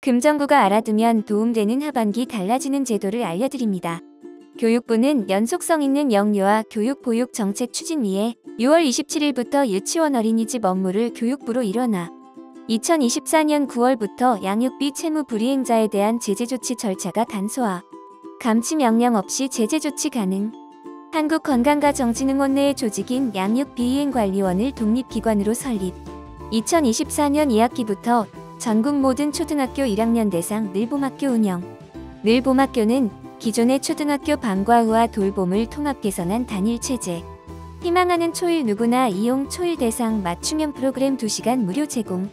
금정구가 알아두면 도움되는 하반기 달라지는 제도를 알려드립니다. 교육부는 연속성 있는 영유아 교육보육 정책 추진 위해 6월 27일부터 유치원 어린이집 업무를 교육부로 일원화. 2024년 9월부터 양육비 채무 불이행자에 대한 제재 조치 절차가 단소화. 감치 명령 없이 제재 조치 가능. 한국건강가정진흥원 내의 조직인 양육비이행관리원을 독립기관으로 설립. 2024년 2학기부터 전국 모든 초등학교 1학년 대상 늘봄학교 운영. 늘봄학교는 기존의 초등학교 방과 후와 돌봄을 통합 개선한 단일 체제. 희망하는 초일 누구나 이용 초일 대상 맞춤형 프로그램 2시간 무료 제공.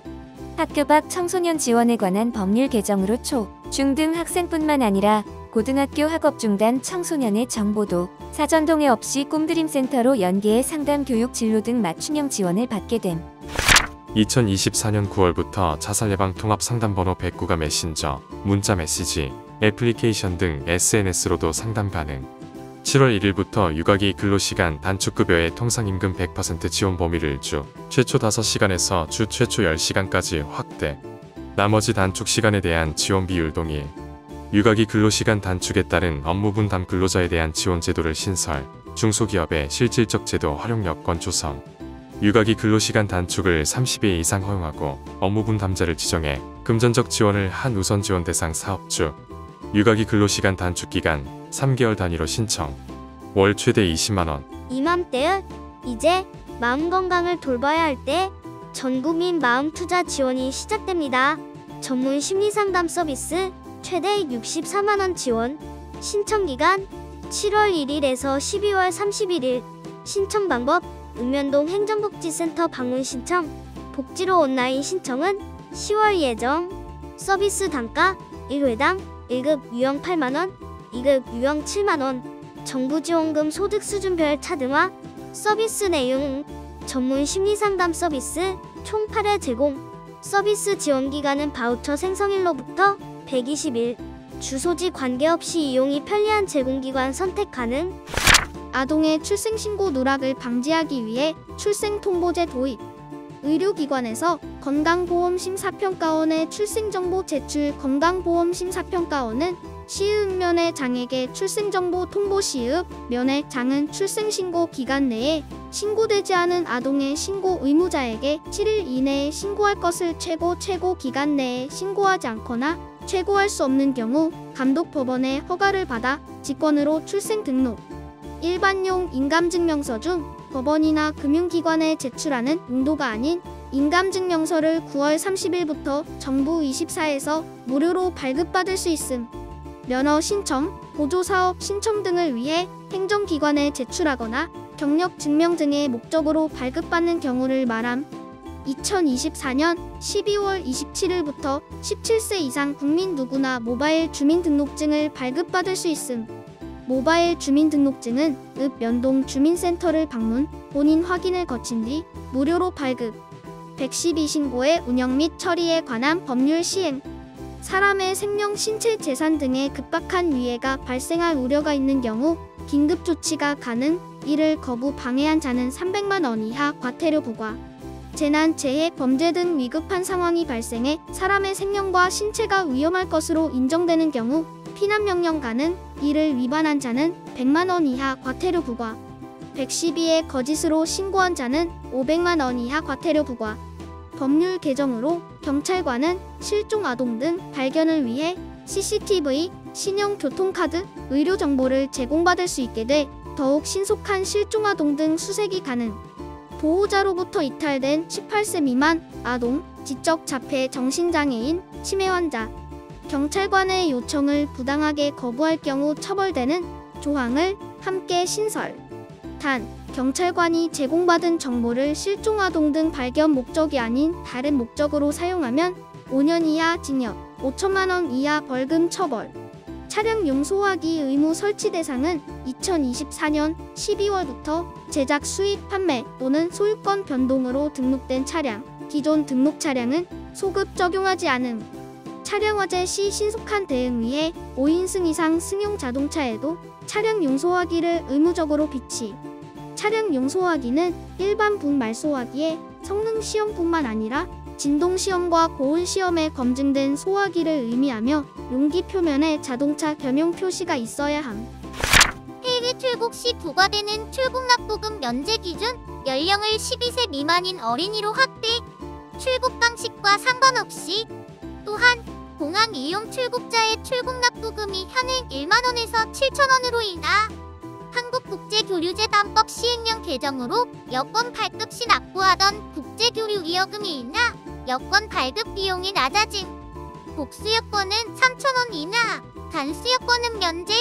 학교 밖 청소년 지원에 관한 법률 개정으로 초, 중 등 학생뿐만 아니라 고등학교 학업 중단 청소년의 정보도 사전 동의 없이 꿈드림센터로 연계해 상담 교육 진로 등 맞춤형 지원을 받게 됨. 2024년 9월부터 자살 예방 통합 상담번호 109가 메신저, 문자 메시지, 애플리케이션 등 SNS로도 상담 가능. 7월 1일부터 육아기 근로시간 단축급여의 통상임금 100% 지원 범위를 주 최초 5시간에서 주 최초 10시간까지 확대. 나머지 단축시간에 대한 지원 비율 동일. 육아기 근로시간 단축에 따른 업무분담 근로자에 대한 지원 제도를 신설. 중소기업의 실질적 제도 활용 여건 조성. 육아기 근로시간 단축을 30일 이상 허용하고 업무분담자를 지정해 금전적 지원을 한 우선 지원 대상 사업주. 육아기 근로시간 단축 기간 3개월 단위로 신청. 월 최대 20만원. 이맘때는 이제 마음 건강을 돌봐야 할 때 전국민 마음투자 지원이 시작됩니다. 전문 심리상담 서비스 최대 64만원 지원. 신청기간 7월 1일에서 12월 31일. 신청 방법 읍면동 행정복지센터 방문 신청. 복지로 온라인 신청은 10월 예정. 서비스 단가 1회당 1급 유형 8만원, 2급 유형 7만원. 정부지원금 소득수준별 차등화. 서비스 내용 전문 심리상담 서비스 총 8회 제공. 서비스 지원기간은 바우처 생성일로부터 120일. 주소지 관계없이 이용이 편리한 제공기관 선택 가능. 아동의 출생신고 누락을 방지하기 위해 출생통보제 도입. 의료기관에서 건강보험심사평가원의 출생정보 제출. 건강보험심사평가원은 시읍면의 장에게 출생정보 통보 시읍, 면의 장은 출생신고 기간 내에 신고되지 않은 아동의 신고 의무자에게 7일 이내에 신고할 것을 최고 기간 내에 신고하지 않거나 최고할 수 없는 경우 감독법원의 허가를 받아 직권으로 출생 등록. 일반용 인감증명서 중 법원이나 금융기관에 제출하는 용도가 아닌 인감증명서를 9월 30일부터 정부 24에서 무료로 발급받을 수 있음. 면허 신청, 보조사업 신청 등을 위해 행정기관에 제출하거나 경력증명 등의 목적으로 발급받는 경우를 말함. 2024년 12월 27일부터 17세 이상 국민 누구나 모바일 주민등록증을 발급받을 수 있음. 모바일 주민등록증은 읍면동 주민센터를 방문, 본인 확인을 거친 뒤 무료로 발급. 112 신고의 운영 및 처리에 관한 법률 시행. 사람의 생명, 신체, 재산 등에 급박한 위해가 발생할 우려가 있는 경우 긴급 조치가 가능. 이를 거부 방해한 자는 300만 원 이하 과태료 부과. 재난, 재해, 범죄 등 위급한 상황이 발생해 사람의 생명과 신체가 위험할 것으로 인정되는 경우 피난 명령 가능. 이를 위반한 자는 100만 원 이하 과태료 부과. 112에 거짓으로 신고한 자는 500만 원 이하 과태료 부과. 법률 개정으로 경찰관은 실종 아동 등 발견을 위해 CCTV, 신용 교통카드, 의료 정보를 제공받을 수 있게 돼 더욱 신속한 실종 아동 등 수색이 가능. 보호자로부터 이탈된 18세 미만 아동, 지적 자폐 정신장애인, 치매 환자. 경찰관의 요청을 부당하게 거부할 경우 처벌되는 조항을 함께 신설. 단, 경찰관이 제공받은 정보를 실종 아동 등 발견 목적이 아닌 다른 목적으로 사용하면 5년 이하 징역, 5천만 원 이하 벌금 처벌. 차량 용소하기 의무 설치 대상은 2024년 12월부터 제작, 수입, 판매 또는 소유권 변동으로 등록된 차량, 기존 등록 차량은 소급 적용하지 않음. 차량 화재 시 신속한 대응 위해 5인승 이상 승용 자동차에도 차량 용소하기를 의무적으로 비치. 차량 용소하기는 일반 분말소화기의 성능 시험뿐만 아니라 진동 시험과 고온 시험에 검증된 소화기를 의미하며 용기 표면에 자동차 겸용 표시가 있어야 함. 해외 출국 시 부과되는 출국납부금 면제 기준 연령을 12세 미만인 어린이로 확대. 출국 방식과 상관없이. 또한 공항 이용 출국자의 출국납부금이 현행 1만 원에서 7천 원으로 인하 한국국제교류재단법 시행령 개정으로 여권 발급 시 납부하던 국제교류위여금이 인하 여권 발급 비용이 낮아짐. 복수여권은 3천 원 인하, 단수여권은 면제.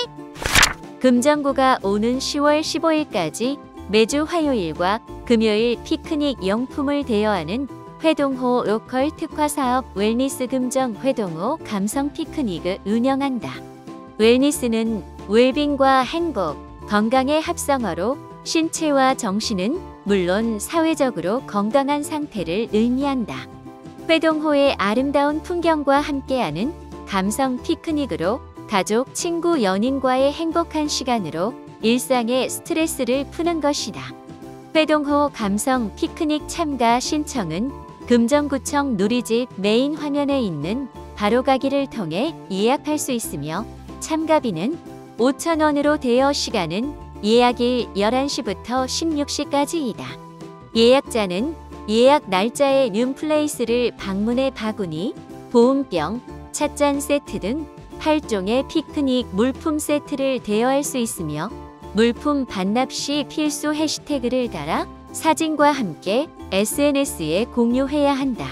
금정구가 오는 10월 15일까지 매주 화요일과 금요일 피크닉 용품을 대여하는 회동호 로컬 특화 사업 웰니스 금정 회동호 감성 피크닉을 운영한다. 웰니스는 웰빙과 행복, 건강의 합성어로 신체와 정신은 물론 사회적으로 건강한 상태를 의미한다. 회동호의 아름다운 풍경과 함께하는 감성 피크닉으로 가족, 친구, 연인과의 행복한 시간으로 일상의 스트레스를 푸는 것이다. 회동호 감성 피크닉 참가 신청은 금정구청 누리집 메인 화면에 있는 바로가기를 통해 예약할 수 있으며 참가비는 5,000원으로 되어 시간은 예약일 11시부터 16시까지이다. 예약자는 예약 날짜에 뉴플레이스를 방문해 바구니, 보온병, 찻잔 세트 등 8종의 피크닉 물품 세트를 대여할 수 있으며 물품 반납 시 필수 해시태그를 달아 사진과 함께 SNS에 공유해야 한다.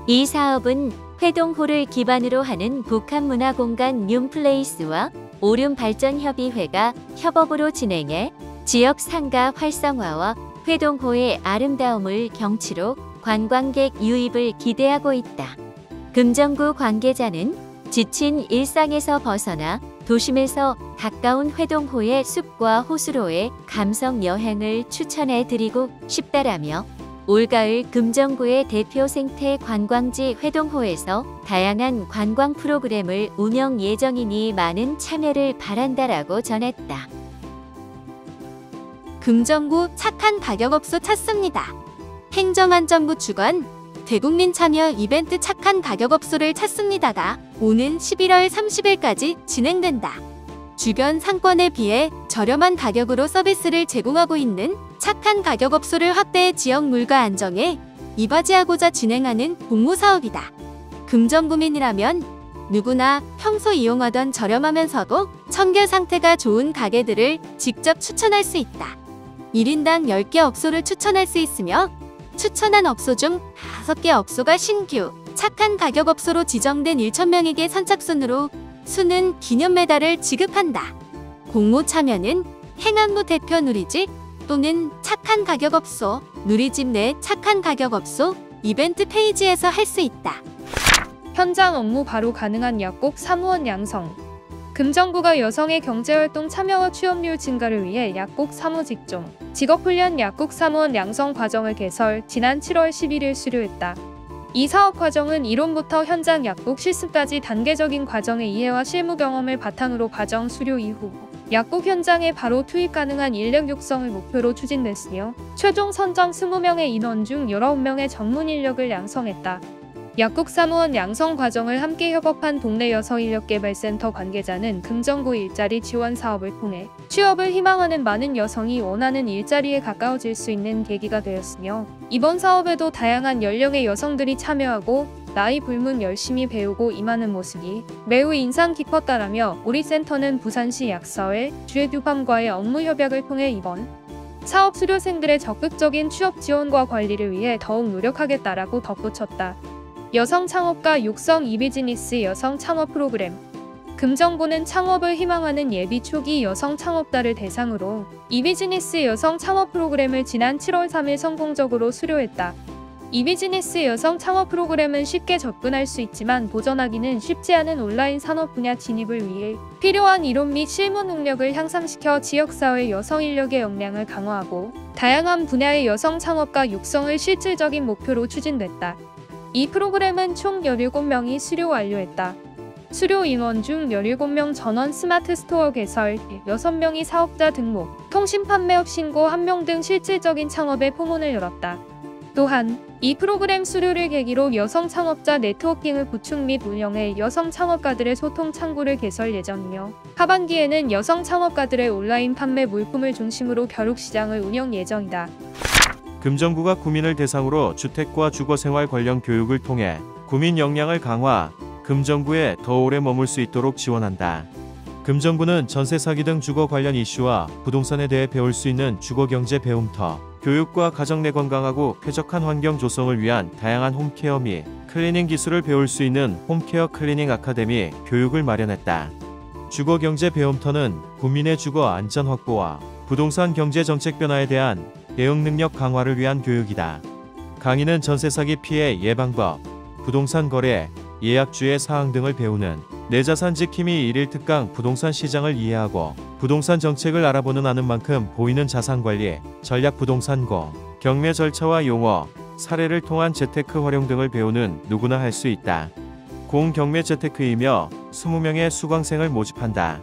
이 사업은 회동호를 기반으로 하는 북한문화공간 뉴플레이스와 오륜발전협의회가 협업으로 진행해 지역 상가 활성화와 회동호의 아름다움을 경치로 관광객 유입을 기대하고 있다. 금정구 관계자는 지친 일상에서 벗어나 도심에서 가까운 회동호의 숲과 호수로의 감성 여행을 추천해 드리고 싶다라며 올가을 금정구의 대표 생태 관광지 회동호에서 다양한 관광 프로그램을 운영 예정이니 많은 참여를 바란다라고 전했다. 금정구 착한 가격업소 찾습니다. 행정안전부 주관 대국민 참여 이벤트 착한 가격업소를 찾습니다가 오는 11월 30일까지 진행된다. 주변 상권에 비해 저렴한 가격으로 서비스를 제공하고 있는 착한 가격업소를 확대해 지역 물가 안정에 이바지하고자 진행하는 공모사업이다. 금정구민이라면 누구나 평소 이용하던 저렴하면서도 청결 상태가 좋은 가게들을 직접 추천할 수 있다. 1인당 10개 업소를 추천할 수 있으며 추천한 업소 중 5개 업소가 신규 착한 가격 업소로 지정된 1,000명에게 선착순으로 수는 기념 메달을 지급한다. 공모 참여는 행안부 대표 누리집 또는 착한 가격 업소, 누리집 내 착한 가격 업소 이벤트 페이지에서 할 수 있다. 현장 업무 바로 가능한 약국 사무원 양성. 금정구가 여성의 경제활동 참여와 취업률 증가를 위해 약국 사무직종, 직업훈련 약국 사무원 양성 과정을 개설, 지난 7월 11일 수료했다. 이 사업 과정은 이론부터 현장 약국 실습까지 단계적인 과정의 이해와 실무 경험을 바탕으로 과정 수료 이후 약국 현장에 바로 투입 가능한 인력 육성을 목표로 추진됐으며 최종 선정 20명의 인원 중 19명의 전문 인력을 양성했다. 약국 사무원 양성 과정을 함께 협업한 동네 여성인력개발센터 관계자는 금정구 일자리 지원 사업을 통해 취업을 희망하는 많은 여성이 원하는 일자리에 가까워질 수 있는 계기가 되었으며 이번 사업에도 다양한 연령의 여성들이 참여하고 나이 불문 열심히 배우고 임하는 모습이 매우 인상 깊었다라며 우리 센터는 부산시 약사회, 주해듀팜과의 업무 협약을 통해 이번 사업 수료생들의 적극적인 취업 지원과 관리를 위해 더욱 노력하겠다라고 덧붙였다. 여성 창업가 육성 이비즈니스 여성 창업 프로그램. 금정구는 창업을 희망하는 예비 초기 여성 창업자를 대상으로 이비즈니스 여성 창업 프로그램을 지난 7월 3일 성공적으로 수료했다. 이비즈니스 여성 창업 프로그램은 쉽게 접근할 수 있지만 도전하기는 쉽지 않은 온라인 산업 분야 진입을 위해 필요한 이론 및 실무 능력을 향상시켜 지역사회 여성 인력의 역량을 강화하고 다양한 분야의 여성 창업가 육성을 실질적인 목표로 추진됐다. 이 프로그램은 총 17명이 수료 완료했다. 수료 인원 중 17명 전원 스마트 스토어 개설, 6명이 사업자 등록, 통신 판매업 신고 1명 등 실질적인 창업에 포문을 열었다. 또한 이 프로그램 수료를 계기로 여성 창업자 네트워킹을 구축 및 운영해 여성 창업가들의 소통 창구를 개설 예정이며 하반기에는 여성 창업가들의 온라인 판매 물품을 중심으로 벼룩시장을 운영 예정이다. 금정구가 구민을 대상으로 주택과 주거생활 관련 교육을 통해 구민 역량을 강화, 금정구에 더 오래 머물 수 있도록 지원한다. 금정구는 전세 사기 등 주거 관련 이슈와 부동산에 대해 배울 수 있는 주거경제 배움터, 교육과 가정 내 건강하고 쾌적한 환경 조성을 위한 다양한 홈케어 및 클리닝 기술을 배울 수 있는 홈케어 클리닝 아카데미 교육을 마련했다. 주거경제 배움터는 국민의 주거 안전 확보와 부동산 경제 정책 변화에 대한 대응 능력 강화를 위한 교육이다. 강의는 전세 사기 피해 예방법, 부동산 거래, 예약주의 사항 등을 배우는 내 자산 지킴이 1일 특강 부동산 시장을 이해하고 부동산 정책을 알아보는 아는 만큼 보이는 자산관리, 전략 부동산고, 경매 절차와 용어, 사례를 통한 재테크 활용 등을 배우는 누구나 할 수 있다. 공경매 재테크이며 20명의 수강생을 모집한다.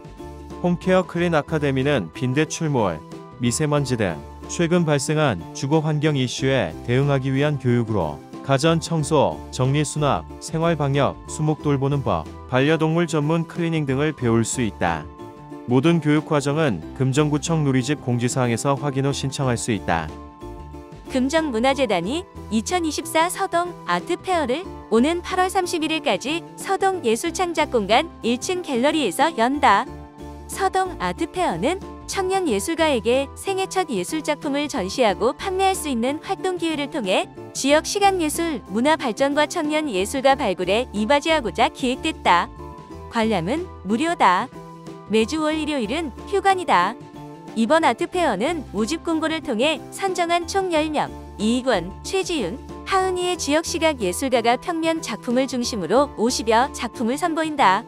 홈케어 클린 아카데미는 빈대 출몰, 미세먼지 등 최근 발생한 주거 환경 이슈에 대응하기 위한 교육으로 가전 청소, 정리 수납, 생활 방역, 수목 돌보는 법, 반려동물 전문 클리닝 등을 배울 수 있다. 모든 교육 과정은 금정구청 누리집 공지사항에서 확인 후 신청할 수 있다. 금정문화재단이 2024 서동 아트페어를 오는 8월 31일까지 서동 예술창작공간 1층 갤러리에서 연다. 서동 아트페어는 청년 예술가에게 생애 첫 예술작품을 전시하고 판매할 수 있는 활동 기회를 통해 지역 시각예술 문화 발전과 청년 예술가 발굴에 이바지하고자 기획됐다. 관람은 무료다. 매주 월 일요일은 휴관이다. 이번 아트페어는 모집 공고를 통해 선정한 총 10명, 이익원, 최지윤, 하은이의 지역 시각 예술가가 평면 작품을 중심으로 50여 작품을 선보인다.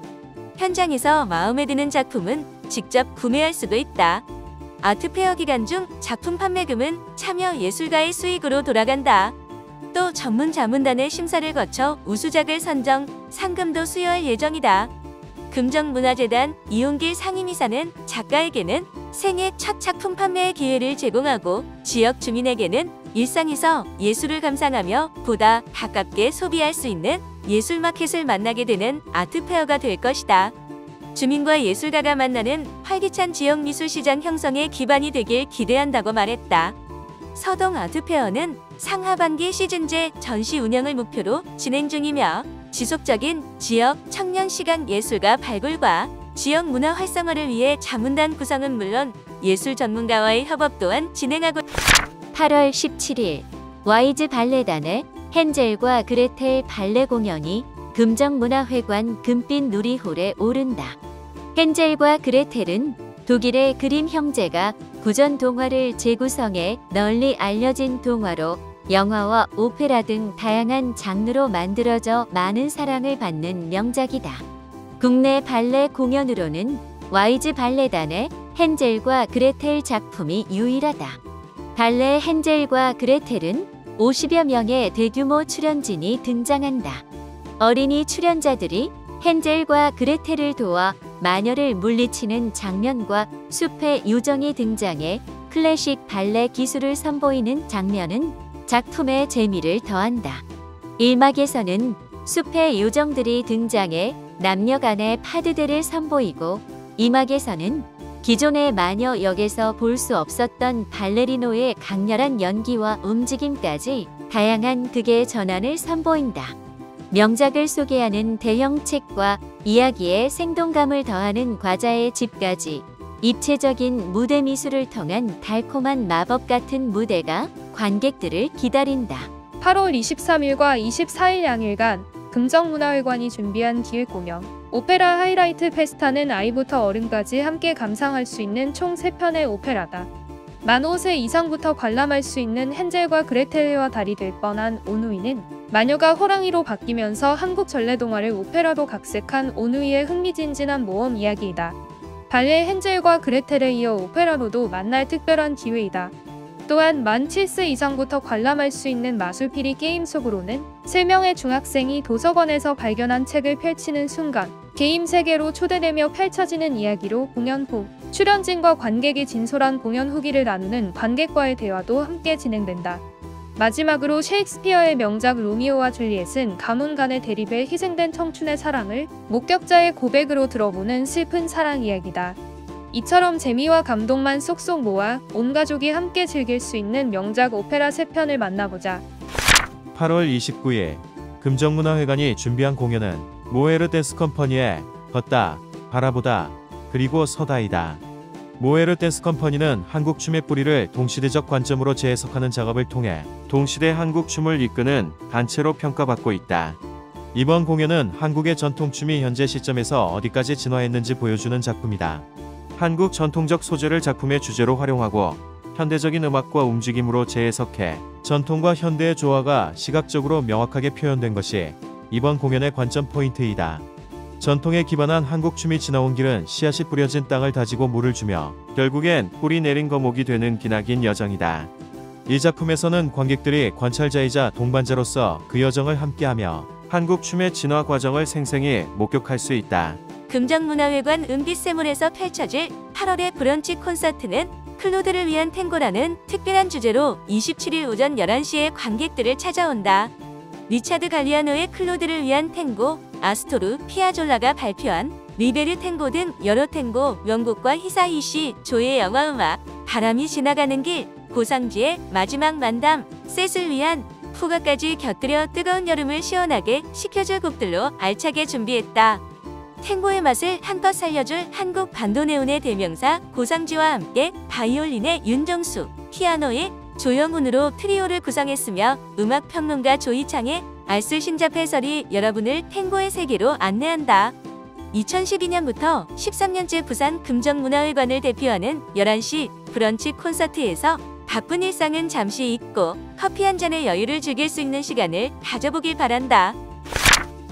현장에서 마음에 드는 작품은 직접 구매할 수도 있다. 아트페어 기간 중 작품 판매금은 참여 예술가의 수익으로 돌아간다. 또 전문 자문단의 심사를 거쳐 우수작을 선정, 상금도 수여할 예정이다. 금정문화재단 이용길 상임이사는 작가에게는 생애 첫 작품 판매의 기회를 제공하고 지역 주민에게는 일상에서 예술을 감상하며 보다 가깝게 소비할 수 있는 예술 마켓을 만나게 되는 아트페어가 될 것이다. 주민과 예술가가 만나는 활기찬 지역 미술 시장 형성에 기반이 되길 기대한다고 말했다. 서동 아트페어는 상하반기 시즌제 전시 운영을 목표로 진행 중이며 지속적인 지역 청년 시각 예술가 발굴과 지역 문화 활성화를 위해 자문단 구성은 물론 예술 전문가와의 협업 또한 진행하고 8월 17일 와이즈 발레단의 헨젤과 그레텔 발레 공연이 금정문화회관 금빛 누리홀에 오른다. 헨젤과 그레텔은 독일의 그림 형제가 구전 동화를 재구성해 널리 알려진 동화로 영화와 오페라 등 다양한 장르로 만들어져 많은 사랑을 받는 명작이다. 국내 발레 공연으로는 와이즈 발레단의 헨젤과 그레텔 작품이 유일하다. 발레 헨젤과 그레텔은 50여 명의 대규모 출연진이 등장한다. 어린이 출연자들이 헨젤과 그레텔을 도와 마녀를 물리치는 장면과 숲의 요정이 등장해 클래식 발레 기술을 선보이는 장면은 작품의 재미를 더한다. 1막에서는 숲의 요정들이 등장해 남녀 간의 파드대를 선보이고 2막에서는 기존의 마녀 역에서 볼 수 없었던 발레리노의 강렬한 연기와 움직임까지 다양한 극의 전환을 선보인다. 명작을 소개하는 대형 책과 이야기에 생동감을 더하는 과자의 집까지 입체적인 무대 미술을 통한 달콤한 마법 같은 무대가 관객들을 기다린다. 8월 23일과 24일 양일간 금정문화회관이 준비한 기획공연 오페라 하이라이트 페스타는 아이부터 어른까지 함께 감상할 수 있는 총 3편의 오페라다. 만 5세 이상부터 관람할 수 있는 헨젤과 그레텔과 달이 될 뻔한 오누이는 마녀가 호랑이로 바뀌면서 한국 전래동화를 오페라로 각색한 오누이의 흥미진진한 모험 이야기이다. 발레 헨젤과 그레텔에 이어 오페라로도 만날 특별한 기회이다. 또한 만 7세 이상부터 관람할 수 있는 마술피리 게임 속으로는 3명의 중학생이 도서관에서 발견한 책을 펼치는 순간 게임 세계로 초대되며 펼쳐지는 이야기로 공연 후 출연진과 관객이 진솔한 공연 후기를 나누는 관객과의 대화도 함께 진행된다. 마지막으로 셰익스피어의 명작 로미오와 줄리엣은 가문 간의 대립에 희생된 청춘의 사랑을 목격자의 고백으로 들어보는 슬픈 사랑 이야기다. 이처럼 재미와 감동만 쏙쏙 모아 온 가족이 함께 즐길 수 있는 명작 오페라 3편을 만나보자. 8월 29일 금정문화회관이 준비한 공연은 모에르 댄스 컴퍼니의 걷다, 바라보다, 그리고 서다이다. 모에르 댄스 컴퍼니는 한국 춤의 뿌리를 동시대적 관점으로 재해석하는 작업을 통해 동시대 한국 춤을 이끄는 단체로 평가받고 있다. 이번 공연은 한국의 전통춤이 현재 시점에서 어디까지 진화했는지 보여주는 작품이다. 한국 전통적 소재를 작품의 주제로 활용하고 현대적인 음악과 움직임으로 재해석해 전통과 현대의 조화가 시각적으로 명확하게 표현된 것이 이번 공연의 관점 포인트이다. 전통에 기반한 한국 춤이 지나온 길은 씨앗이 뿌려진 땅을 다지고 물을 주며 결국엔 뿌리 내린 거목이 되는 기나긴 여정이다. 이 작품에서는 관객들이 관찰자이자 동반자로서 그 여정을 함께하며 한국 춤의 진화 과정을 생생히 목격할 수 있다. 금정문화회관 은빛세몰에서 펼쳐질 8월의 브런치 콘서트는 클로드를 위한 탱고라는 특별한 주제로 27일 오전 11시에 관객들을 찾아온다. 리차드 갈리아노의 클로드를 위한 탱고, 아스토르 피아졸라가 발표한 리베르 탱고 등 여러 탱고 명곡과 히사이시 조의 영화음악, 바람이 지나가는 길, 고상지의 마지막 만담, 셋을 위한 후가까지 곁들여 뜨거운 여름을 시원하게 식혀줄 곡들로 알차게 준비했다. 탱고의 맛을 한껏 살려줄 한국 반도네온의 대명사 고상지와 함께 바이올린의 윤정수, 피아노의 조영훈으로 트리오를 구성했으며 음악평론가 조이창의 알쓸 신잡 해설이 여러분을 탱고의 세계로 안내한다. 2012년부터 13년째 부산 금정문화회관을 대표하는 11시 브런치 콘서트에서 바쁜 일상은 잠시 잊고 커피 한 잔의 여유를 즐길 수 있는 시간을 가져보길 바란다.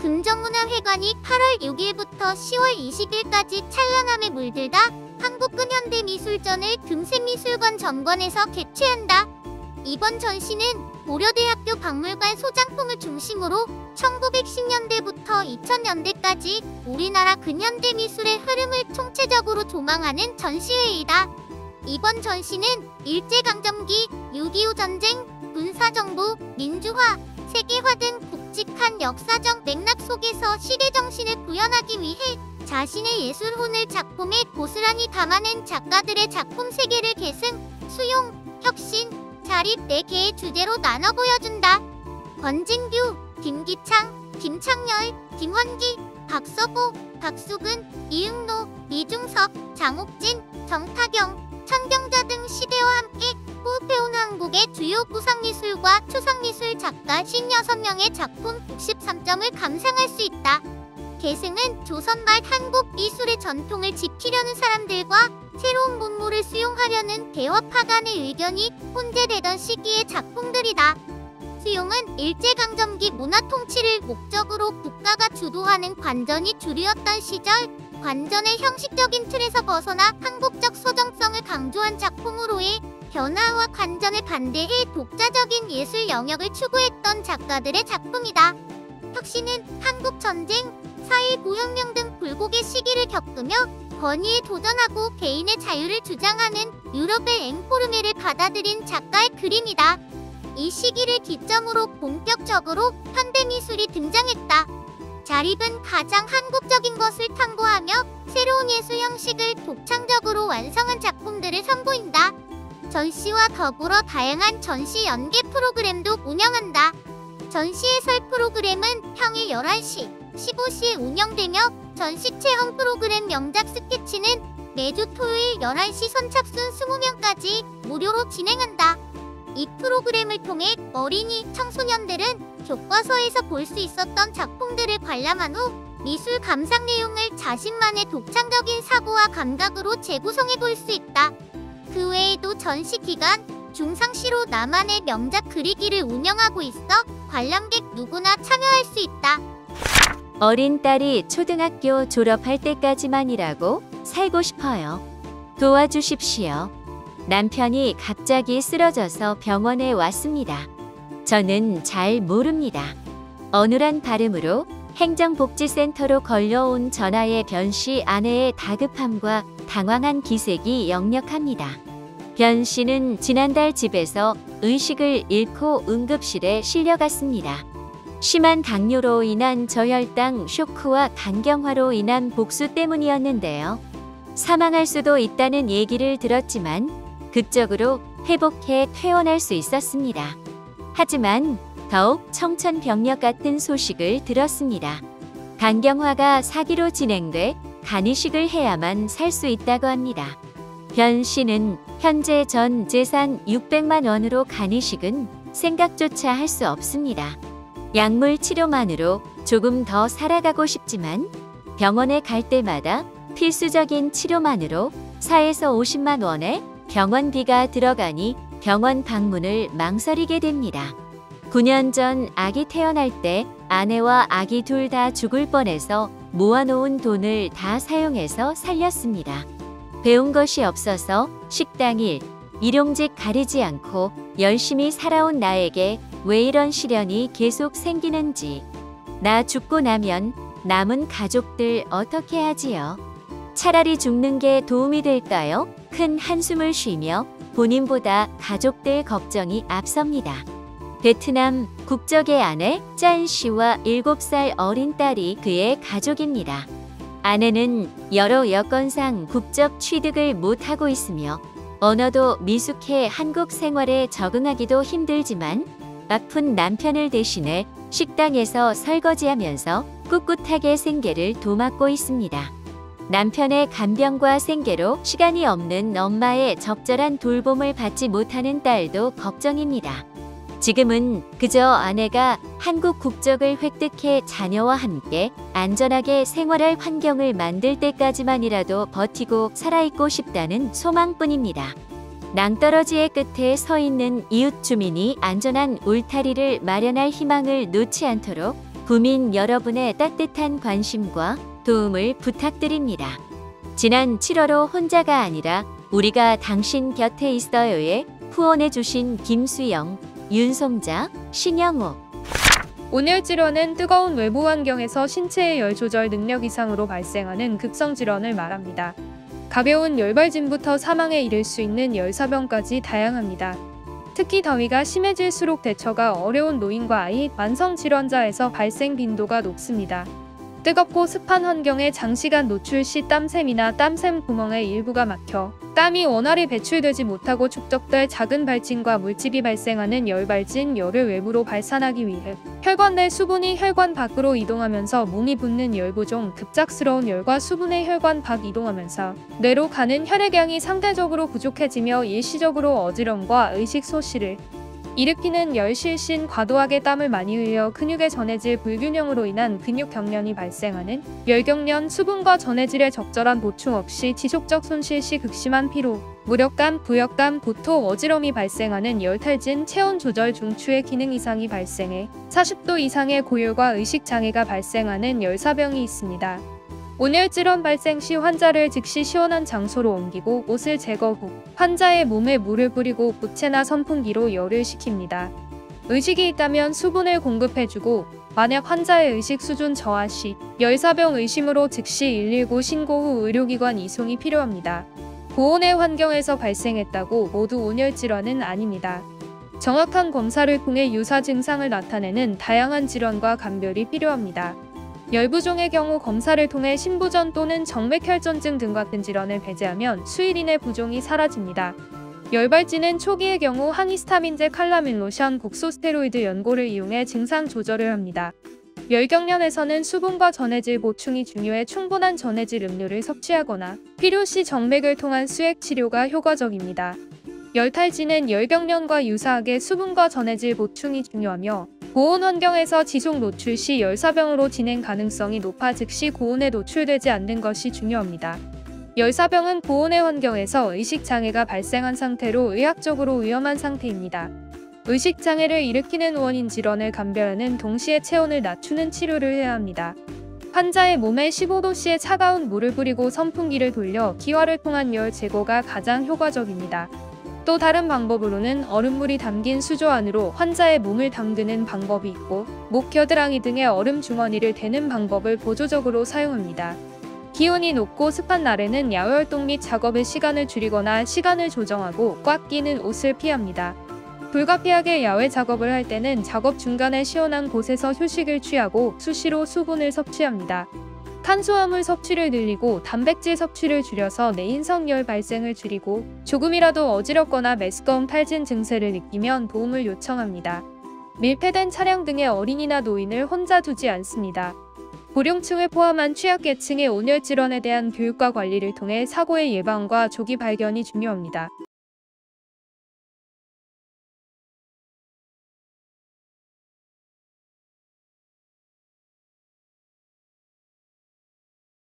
금정문화회관이 8월 6일부터 10월 20일까지 찬란함에 물들다 한국근현대미술전을 금샘미술관 전관에서 개최한다. 이번 전시는 고려대학교 박물관 소장품을 중심으로 1910년대부터 2000년대까지 우리나라 근현대미술의 흐름을 총체적으로 조망하는 전시회이다. 이번 전시는 일제강점기, 6.25 전쟁, 군사정부, 민주화, 세계화 등 굵직한 역사적 맥락 속에서 시대정신을 구현하기 위해 자신의 예술혼을 작품에 고스란히 담아낸 작가들의 작품 세계를 계승, 수용, 혁신, 자립 4개의 주제로 나눠 보여준다. 권진규, 김기창, 김창열, 김환기, 박서보, 박수근, 이응노, 이중석, 장옥진, 정타경, 천경자 등 시대와 함께 호흡해온 한국의 주요 구상미술과 추상미술 작가 56명의 작품 63점을 감상할 수 있다. 계승은 조선말 한국 미술의 전통을 지키려는 사람들과 새로운 문물을 수용하려는 대화파 간의 의견이 혼재되던 시기의 작품들이다. 수용은 일제강점기 문화 통치를 목적으로 국가가 주도하는 관전이 주류였던 시절, 관전의 형식적인 틀에서 벗어나 한국적 소정성을 강조한 작품으로의 변화와 관전에 반대해 독자적인 예술 영역을 추구했던 작가들의 작품이다. 혁신은 한국전쟁, 4.19 혁명 등 굴곡의 시기를 겪으며 권위에 도전하고 개인의 자유를 주장하는 유럽의 앵포르메를 받아들인 작가의 그림이다. 이 시기를 기점으로 본격적으로 현대미술이 등장했다. 자립은 가장 한국적인 것을 탐구하며 새로운 예술 형식을 독창적으로 완성한 작품들을 선보인다. 전시와 더불어 다양한 전시 연계 프로그램도 운영한다. 전시 해설 프로그램은 평일 11시, 15시에 운영되며 전시 체험 프로그램 명작 스케치는 매주 토요일 11시 선착순 20명까지 무료로 진행한다. 이 프로그램을 통해 어린이, 청소년들은 교과서에서 볼 수 있었던 작품들을 관람한 후 미술 감상 내용을 자신만의 독창적인 사고와 감각으로 재구성해 볼 수 있다. 그 외에도 전시 기간 중상시로 나만의 명작 그리기를 운영하고 있어 관람객 누구나 참여할 수 있다. 어린 딸이 초등학교 졸업할 때까지만이라고 살고 싶어요. 도와주십시오. 남편이 갑자기 쓰러져서 병원에 왔습니다. 저는 잘 모릅니다. 어눌한 발음으로 행정복지센터로 걸려온 전화의 변씨 아내의 다급함과 당황한 기색이 역력합니다. 변 씨는 지난달 집에서 의식을 잃고 응급실에 실려갔습니다. 심한 당뇨로 인한 저혈당 쇼크와 간경화로 인한 복수 때문이었는데요. 사망할 수도 있다는 얘기를 들었지만 극적으로 회복해 퇴원할 수 있었습니다. 하지만 더욱 청천벽력 같은 소식을 들었습니다. 간경화가 사기로 진행돼 간이식을 해야만 살 수 있다고 합니다. 변 씨는 현재 전 재산 600만 원으로 간이식은 생각조차 할 수 없습니다. 약물 치료만으로 조금 더 살아가고 싶지만 병원에 갈 때마다 필수적인 치료만으로 4에서 50만 원의 병원비가 들어가니 병원 방문을 망설이게 됩니다. 9년 전 아기 태어날 때 아내와 아기 둘 다 죽을 뻔해서 모아놓은 돈을 다 사용해서 살렸습니다. 배운 것이 없어서 식당 일, 일용직 가리지 않고 열심히 살아온 나에게 왜 이런 시련이 계속 생기는지. 나 죽고 나면 남은 가족들 어떻게 하지요? 차라리 죽는 게 도움이 될까요? 큰 한숨을 쉬며 본인보다 가족들 걱정이 앞섭니다. 베트남 국적의 아내 짠 씨와 7살 어린 딸이 그의 가족입니다. 아내는 여러 여건상 국적 취득을 못하고 있으며 언어도 미숙해 한국 생활에 적응하기도 힘들지만 아픈 남편을 대신해 식당에서 설거지하면서 꿋꿋하게 생계를 도맡고 있습니다. 남편의 간병과 생계로 시간이 없는 엄마의 적절한 돌봄을 받지 못하는 딸도 걱정입니다. 지금은 그저 아내가 한국 국적을 획득해 자녀와 함께 안전하게 생활할 환경을 만들 때까지만이라도 버티고 살아있고 싶다는 소망뿐입니다. 낭떠러지의 끝에 서 있는 이웃 주민이 안전한 울타리를 마련할 희망을 놓지 않도록 구민 여러분의 따뜻한 관심과 도움을 부탁드립니다. 지난 7월호 혼자가 아니라 우리가 당신 곁에 있어요에 후원해주신 김수영, 윤송자, 신영호. 온열 질환은 뜨거운 외부 환경에서 신체의 열 조절 능력 이상으로 발생하는 급성 질환을 말합니다. 가벼운 열발진부터 사망에 이를 수 있는 열사병까지 다양합니다. 특히 더위가 심해질수록 대처가 어려운 노인과 아이, 만성 질환자에서 발생 빈도가 높습니다. 뜨겁고 습한 환경에 장시간 노출 시 땀샘이나 땀샘 구멍의 일부가 막혀 땀이 원활히 배출되지 못하고 축적될 작은 발진과 물집이 발생하는 열발진, 열을 외부로 발산하기 위해 혈관 내 수분이 혈관 밖으로 이동하면서 몸이 붓는 열부종, 급작스러운 열과 수분의 혈관 밖 이동하면서 뇌로 가는 혈액량이 상대적으로 부족해지며 일시적으로 어지럼과 의식 소실을 일으키는 열실신, 과도하게 땀을 많이 흘려 근육에 전해질 불균형으로 인한 근육 경련이 발생하는 열경련, 수분과 전해질의 적절한 보충 없이 지속적 손실 시 극심한 피로, 무력감, 부력감, 구토, 어지럼이 발생하는 열탈진, 체온 조절 중추의 기능 이상이 발생해 40도 이상의 고열과 의식 장애가 발생하는 열사병이 있습니다. 온열 질환 발생 시 환자를 즉시 시원한 장소로 옮기고 옷을 제거 후 환자의 몸에 물을 뿌리고 부채나 선풍기로 열을 식힙니다. 의식이 있다면 수분을 공급해주고 만약 환자의 의식 수준 저하 시 열사병 의심으로 즉시 119 신고 후 의료기관 이송이 필요합니다. 고온의 환경에서 발생했다고 모두 온열 질환은 아닙니다. 정확한 검사를 통해 유사 증상을 나타내는 다양한 질환과 감별이 필요합니다. 열부종의 경우 검사를 통해 신부전 또는 정맥혈전증 등 같은 질환을 배제하면 수일 이내 부종이 사라집니다. 열발진은 초기의 경우 항히스타민제, 칼라민 로션, 국소스테로이드 연고를 이용해 증상 조절을 합니다. 열경련에서는 수분과 전해질 보충이 중요해 충분한 전해질 음료를 섭취하거나 필요시 정맥을 통한 수액 치료가 효과적입니다. 열탈진은 열경련과 유사하게 수분과 전해질 보충이 중요하며 고온 환경에서 지속 노출 시 열사병으로 진행 가능성이 높아 즉시 고온에 노출되지 않는 것이 중요합니다. 열사병은 고온의 환경에서 의식장애가 발생한 상태로 의학적으로 위험한 상태입니다. 의식장애를 일으키는 원인 질환을 감별하는 동시에 체온을 낮추는 치료를 해야 합니다. 환자의 몸에 15도씨의 차가운 물을 뿌리고 선풍기를 돌려 기화를 통한 열 제거가 가장 효과적입니다. 또 다른 방법으로는 얼음물이 담긴 수조 안으로 환자의 몸을 담그는 방법이 있고 목, 겨드랑이 등의 얼음 주머니를 대는 방법을 보조적으로 사용합니다. 기온이 높고 습한 날에는 야외 활동 및 작업의 시간을 줄이거나 시간을 조정하고 꽉 끼는 옷을 피합니다. 불가피하게 야외 작업을 할 때는 작업 중간에 시원한 곳에서 휴식을 취하고 수시로 수분을 섭취합니다. 탄수화물 섭취를 늘리고 단백질 섭취를 줄여서 내인성열 발생을 줄이고 조금이라도 어지럽거나 메스꺼움 탈진 증세를 느끼면 도움을 요청합니다. 밀폐된 차량 등의 어린이나 노인을 혼자 두지 않습니다. 고령층을 포함한 취약계층의 온열 질환에 대한 교육과 관리를 통해 사고의 예방과 조기 발견이 중요합니다.